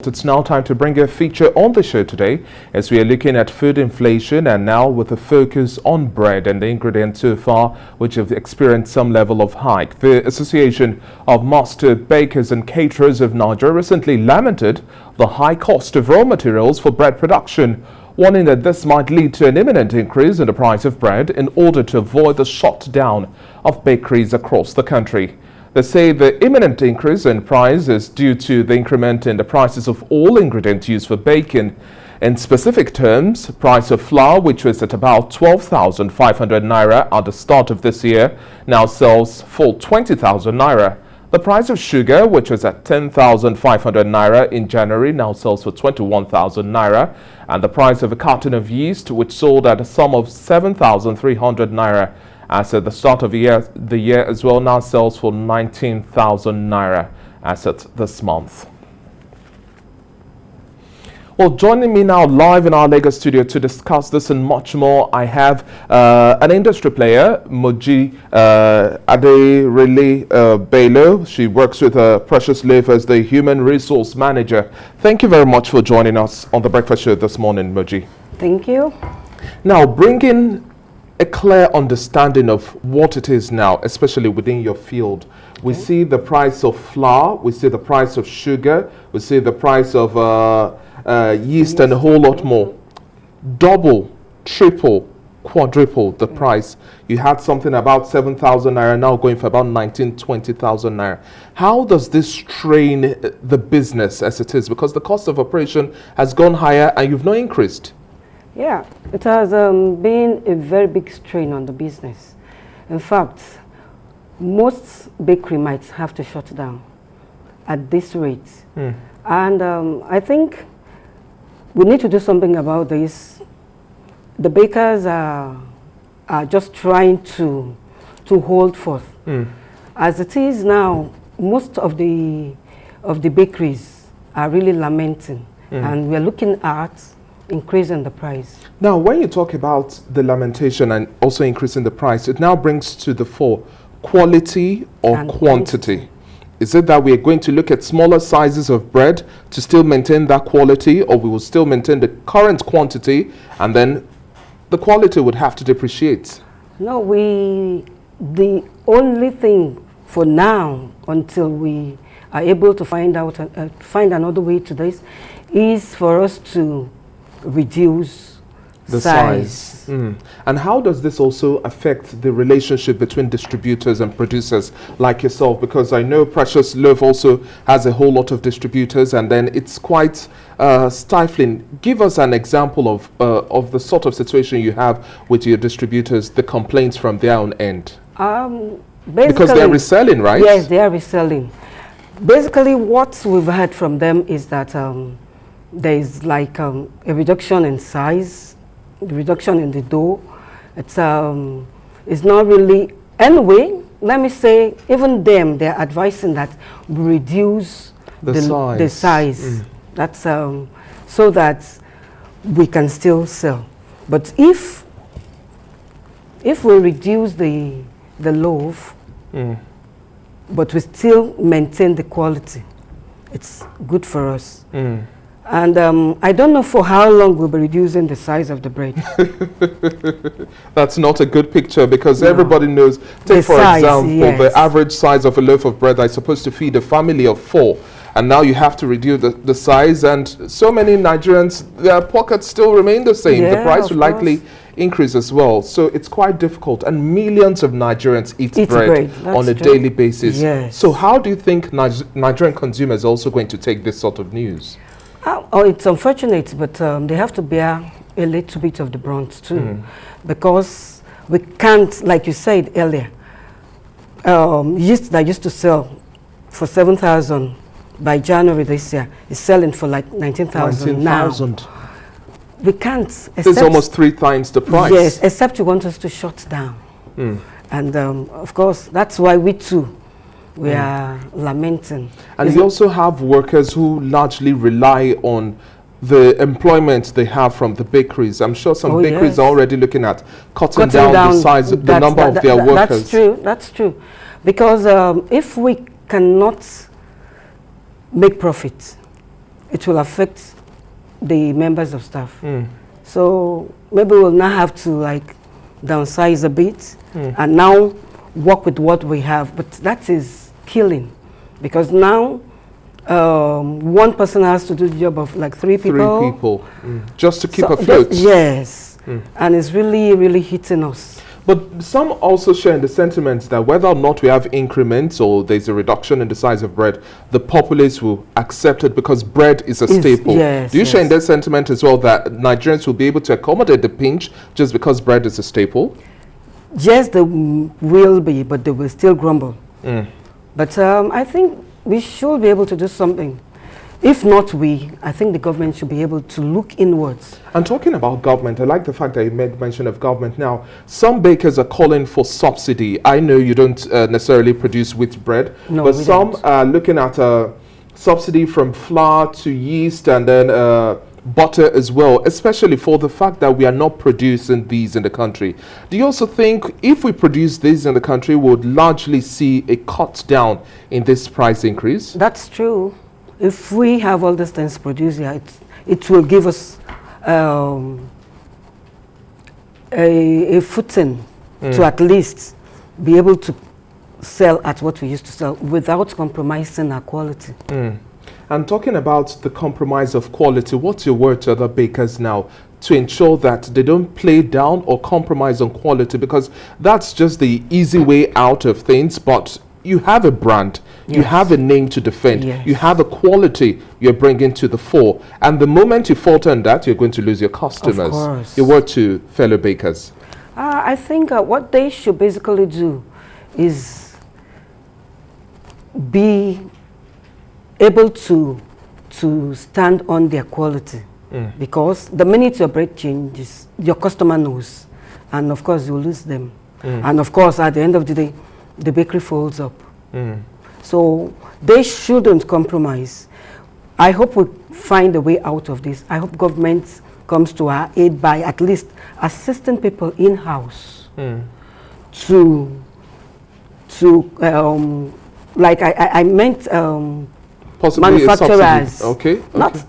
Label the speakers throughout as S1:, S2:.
S1: It's now time to bring a feature on the show today as we are looking at food inflation, and now with a focus on bread and the ingredients so far which have experienced some level of hike. The Association of Master Bakers and Caterers of Nigeria recently lamented the high cost of raw materials for bread production, warning that this might lead to an imminent increase in the price of bread in order to avoid the shutdown of bakeries across the country. They say the imminent increase in price is due to the increment in the prices of all ingredients used for baking. In specific terms, price of flour, which was at about 12,500 naira at the start of this year, now sells for 20,000 naira. The price of sugar, which was at 10,500 naira in January, now sells for 21,000 naira. And the price of a carton of yeast, which sold at a sum of 7,300 naira as at the start of the year as well, now sells for 19,000 naira as at this month. Well, joining me now live in our Lagos studio to discuss this and much more, I have an industry player, Moji Aderele Bello. She works with Precious Life as the Human Resource Manager. Thank you very much for joining us on the Breakfast Show this morning, Moji.
S2: Thank you.
S1: Now, bringing a clear understanding of what it is now, especially within your field. We see the price of flour, we see the price of sugar, we see the price of yeast and a whole lot more. Double, triple, quadruple the price. You had something about 7,000 naira, now going for about 20,000 naira. How does this strain the business as it is? Because the cost of operation has gone higher and you've not increased.
S2: Yeah, it has been a very big strain on the business. In fact, most bakery might have to shut down at this rate. And I think we need to do something about this. The bakers are just trying to hold forth. As it is now, most of the bakeries are really lamenting, and we're looking at increasing the price.
S1: Now, when you talk about the lamentation and also increasing the price, it now brings to the fore quality or and quantity. Is it that we are going to look at smaller sizes of bread to still maintain that quality, or we will still maintain the current quantity and then the quality would have to depreciate?
S2: No, the only thing for now, until we are able to find another way to this, is for us to reduce the size. And how does this also affect the relationship between distributors and producers like yourself? Because I know Precious Love also has a whole lot of distributors, and then it's quite stifling. Give us an example of the sort of situation you have with your distributors, the complaints from their own end. Because they're reselling, right? Yes, they are reselling. Basically, what we've heard from them is that there is like a reduction in size, reduction in the dough. It's not really, anyway, let me say, even them, they're advising that we reduce the size. That's so that we can still sell. But if we reduce the loaf, but we still maintain the quality, it's good for us. And I don't know for how long we'll be reducing the size of the bread.
S1: That's not a good picture, because everybody knows, take for example, the average size of a loaf of bread is supposed to feed a family of 4. And now you have to reduce the size, and so many Nigerians, their pockets still remain the same. The price will likely increase as well. So it's quite difficult, and millions of Nigerians eat bread on a daily basis. So how do you think Nigerian consumers are also going to take this sort of news?
S2: Oh, it's unfortunate, but they have to bear a little bit of the brunt too, because we can't, like you said earlier, yeast that used to sell for 7,000 by January this year is selling for like 19,000 now. We can't.
S1: It's almost 3 times the price.
S2: Yes, except you want us to shut down. And of course, that's why we are lamenting.
S1: And we also have workers who largely rely on the employment they have from the bakeries. I'm sure some bakeries are already looking at cutting down the size, the number of their workers.
S2: That's true. Because if we cannot make profit, it will affect the members of staff. So maybe we'll now have to like downsize a bit and now work with what we have. But that is killing, because now one person has to do the job of like three people.
S1: 3 people, just to keep afloat.
S2: Yes, and it's really, really hitting us.
S1: But some also share in the sentiment that whether or not we have increments or there's a reduction in the size of bread, the populace will accept it because bread is a staple.
S2: Yes,
S1: Do you share in that sentiment as well, that Nigerians will be able to accommodate the pinch just because bread is a staple?
S2: Yes, they will be, but they will still grumble. But I think we should be able to do something. If not we, I think the government should be able to look inwards.
S1: And talking about government, I like the fact that you made mention of government. Now, some bakers are calling for subsidy. I know you don't necessarily produce wheat bread,
S2: No,
S1: but
S2: we
S1: some
S2: don't.
S1: are looking at a subsidy from flour to yeast and then butter as well, especially for the fact that we are not producing these in the country. Do you also think if we produce these in the country, we would largely see a cut down in this price increase?
S2: That's true. If we have all these things produced here, it will give us a footing to at least be able to sell at what we used to sell without compromising our quality.
S1: And talking about the compromise of quality, what's your word to other bakers now to ensure that they don't play down or compromise on quality? Because that's just the easy way out of things, but you have a brand, you have a name to defend, you have a quality you're bringing to the fore. And the moment you falter on that, you're going to lose your customers.
S2: Of course.
S1: Your word to fellow bakers.
S2: I think what they should basically do is be able to stand on their quality. Because the minute your bread changes, your customer knows. And of course, you lose them. And of course, at the end of the day, the bakery folds up. So they shouldn't compromise. I hope we find a way out of this. I hope government comes to our aid by at least assisting people in-house to like I meant
S1: Possibly
S2: manufacturers.
S1: Okay.
S2: Not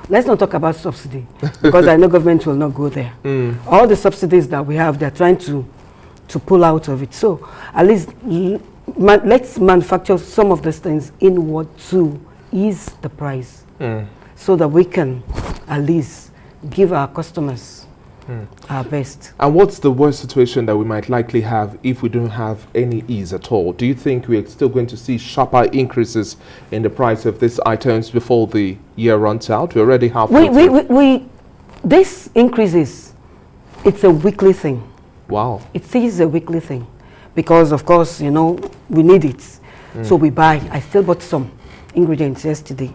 S2: let's not talk about subsidy because I know government will not go there. All the subsidies that we have, they're trying to pull out of it. So at least let's manufacture some of these things inward to ease the price so that we can at least give our customers our best.
S1: And what's the worst situation that we might likely have if we don't have any ease at all? Do you think we're still going to see sharper increases in the price of these items before the year runs out? We're already halfway through.
S2: This increases, it's a weekly thing.
S1: Wow.
S2: It is a weekly thing because, of course, you know, we need it. So we buy. I still bought some ingredients yesterday.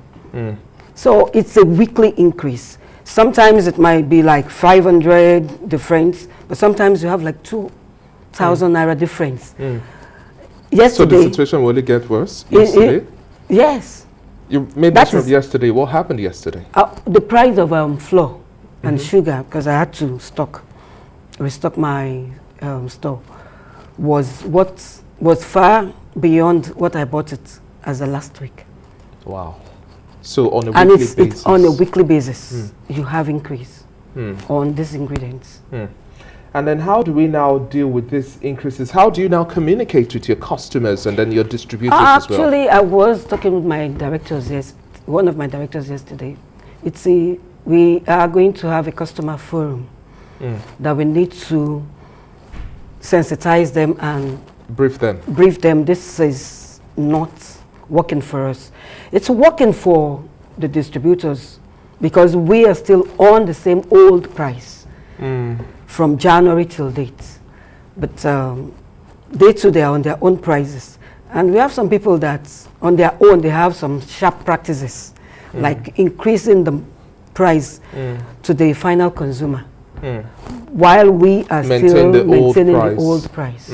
S2: So it's a weekly increase. Sometimes it might be like 500 difference, but sometimes you have like 2,000 naira difference. Yesterday.
S1: So the situation will only get worse yesterday?
S2: Yes.
S1: You made mention of yesterday. What happened yesterday?
S2: The price of flour and sugar, because I had to restock my store, was far beyond what I bought it as the last week.
S1: Wow. So on a weekly basis?
S2: And it's on a weekly basis. You have increase on these ingredients.
S1: And then how do we now deal with these increases? How do you now communicate with your customers and then your distributors as well?
S2: Actually, I was talking with my directors, one of my directors yesterday. We are going to have a customer forum that we need to sensitize them and
S1: brief them.
S2: This is not working for us. It's working for the distributors because we are still on the same old price from January till date. But they too, they are on their own prices. And we have some people that on their own, they have some sharp practices, like increasing the price to the final consumer, while we are still maintaining the old price.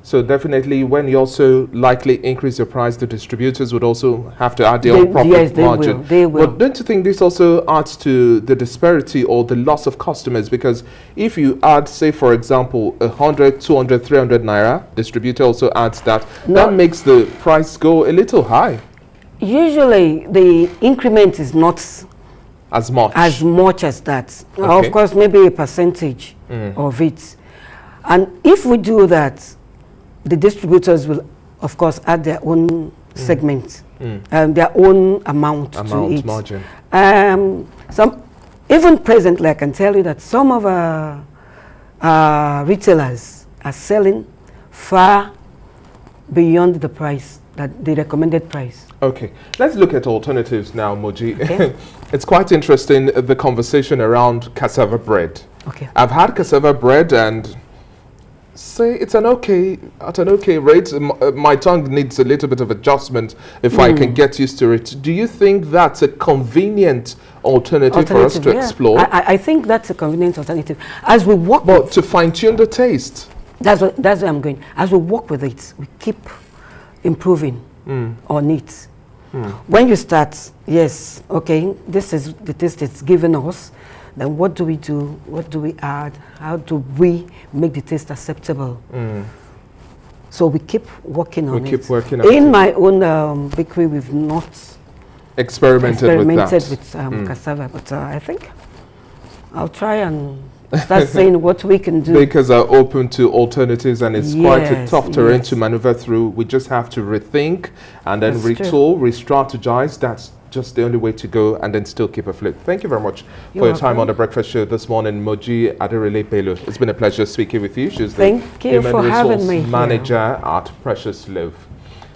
S1: So definitely, when you also likely increase your price, the distributors would also have to add their own profit margin.
S2: They will.
S1: But don't you think this also adds to the disparity or the loss of customers? Because if you add, say, for example, 100, 200, 300 naira, distributor also adds that. That makes the price go a little high.
S2: Usually the increment is not
S1: as much
S2: as that.
S1: Okay.
S2: Of course, maybe a percentage of it. And if we do that, the distributors will, of course, add their own segment, their own amount to it.
S1: Margin.
S2: Even presently, I can tell you that some of our retailers are selling far beyond the price, the recommended price.
S1: Okay, let's look at alternatives now, Moji.
S2: Okay.
S1: It's quite interesting, the conversation around cassava bread.
S2: Okay.
S1: I've had cassava bread and say it's at an okay rate. My tongue needs a little bit of adjustment if I can get used to it. Do you think that's a convenient alternative for us to explore?
S2: I think that's a convenient alternative. As we work
S1: But to fine-tune the taste.
S2: that's where I'm going. As we work with it, we keep improving on it. When you start, yes, okay, this is the taste it's given us. Then what do we do? What do we add? How do we make the taste acceptable? So we keep working on it.
S1: We keep working on it.
S2: In my own bakery, we've not
S1: experimented
S2: with cassava, but I think I'll try and start saying what we can do.
S1: Bakers are open to alternatives, and it's quite a tough terrain to maneuver through. We just have to rethink and then retool, re-strategize. That's just the only way to go, and then still keep afloat. Thank you very much for your time on the breakfast show this morning, Moji Aderele-Bello. It's been a pleasure speaking with you. She's the Human Resource Manager at Precious Loaf.